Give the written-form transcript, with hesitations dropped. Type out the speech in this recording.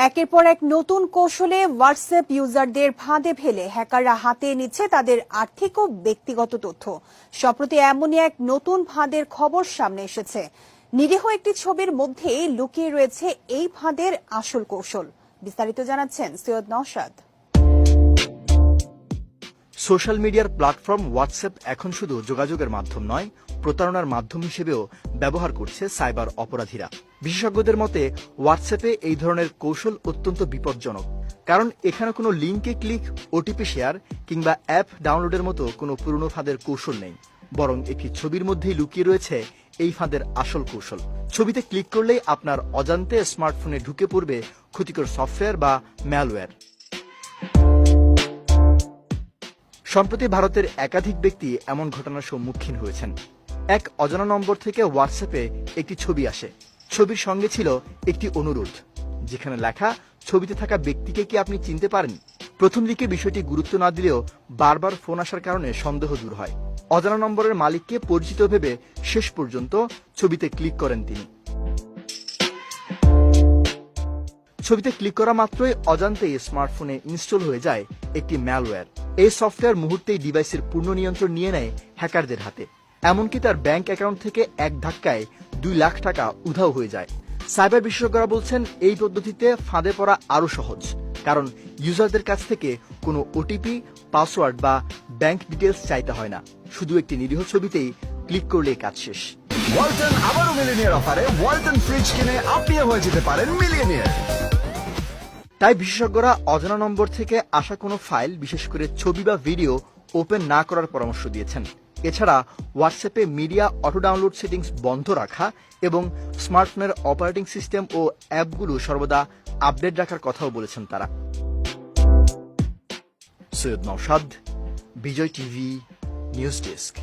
একের পর এক নতুন কৌশলে হোয়াটসঅ্যাপ ইউজারদের ফাঁদে ফেলে হ্যাকাররা হাতে নিচ্ছে তাদের আর্থিক ও ব্যক্তিগত তথ্য। সম্প্রতি এমনই এক নতুন ফাঁদের খবর সামনে এসেছে। নিরীহ একটি ছবির মধ্যেই লুকিয়ে রয়েছে এই ফাঁদের আসল কৌশল। বিস্তারিত জানাচ্ছেন সৈয়দ নওশাদ। সোশ্যাল মিডিয়ার প্ল্যাটফর্ম হোয়াটসঅ্যাপ এখন শুধু যোগাযোগের মাধ্যম নয়, প্রতারণার মাধ্যম হিসেবেও ব্যবহার করছে সাইবার অপরাধীরা। বিশেষজ্ঞদের মতে হোয়াটসঅ্যাপে এই ধরনের কৌশল অত্যন্ত বিপজ্জনক, কারণ এখানে কোনো লিঙ্কে ক্লিক, ওটিপি শেয়ার কিংবা অ্যাপ ডাউনলোডের মতো কোনো পুরনো ফাঁদের কৌশল নেই, বরং একটি ছবির মধ্যেই লুকিয়ে রয়েছে এই ফাঁদের আসল কৌশল। ছবিতে ক্লিক করলেই আপনার অজান্তে স্মার্টফোনে ঢুকে পড়বে ক্ষতিকর সফটওয়্যার বা ম্যালওয়্যার। সম্প্রতি ভারতের একাধিক ব্যক্তি এমন ঘটনার সম্মুখীন হয়েছেন। এক অজানা নম্বর থেকে হোয়াটসঅ্যাপে একটি ছবি আসে। ছবির সঙ্গে ছিল একটি অনুরোধ, যেখানে লেখা, ছবিতে থাকা ব্যক্তিকে কি আপনি চিনতে পারেন? প্রথম দিকে বিষয়টি গুরুত্ব না দিলেও বারবার ফোন আসার কারণে সন্দেহ দূর হয়। অজানা নম্বরের মালিককে পরিচিত ভেবে শেষ পর্যন্ত ছবিতে ক্লিক করেন তিনি। ছবিতে ক্লিক করা মাত্রই অজান্তেই স্মার্টফোনে ইনস্টল হয়ে যায় একটি ম্যালওয়্যার। এই সফটওয়্যার মুহূর্তেই ডিভাইসের পূর্ণ নিয়ন্ত্রণ নিয়ে নেয় হ্যাকারদের হাতে। এমনকি তার ব্যাংক অ্যাকাউন্ট থেকে এক ধাক্কায় 2 লাখ টাকা উধাও হয়ে যায়। সাইবার বিশেষজ্ঞরা বলছেন এই পদ্ধতিতে ফাঁদে পড়া আরও সহজ, কারণ ইউজারদের কাছ থেকে কোনো ওটিপি, পাসওয়ার্ড বা ব্যাংক ডিটেলস চাইতে হয় না। শুধু একটি নিরীহ ছবিতেই ক্লিক করলেই কাজ শেষ। ওয়ালটন আবারও মিলিয়নিয়ার অফারে ওয়ালটন ফ্রিজ কিনে আপনিও হয়ে যেতে পারেন মিলিয়নিয়ার। তাই বিশেষজ্ঞরা অজানা নম্বর থেকে আসা কোনো ফাইল, বিশেষ করে ছবি বা ভিডিও, ওপেন না করার পরামর্শ দিয়েছেন। এছাড়া হোয়াটসঅ্যাপে মিডিয়া অটো ডাউনলোড সেটিংস বন্ধ রাখা এবং স্মার্টফোনের অপারেটিং সিস্টেম ও অ্যাপগুলো সর্বদা আপডেট রাখার কথাও বলেছেন তারা। সৈয়দ নওশাদ, বিজয় টিভি, নিউজ ডেস্ক।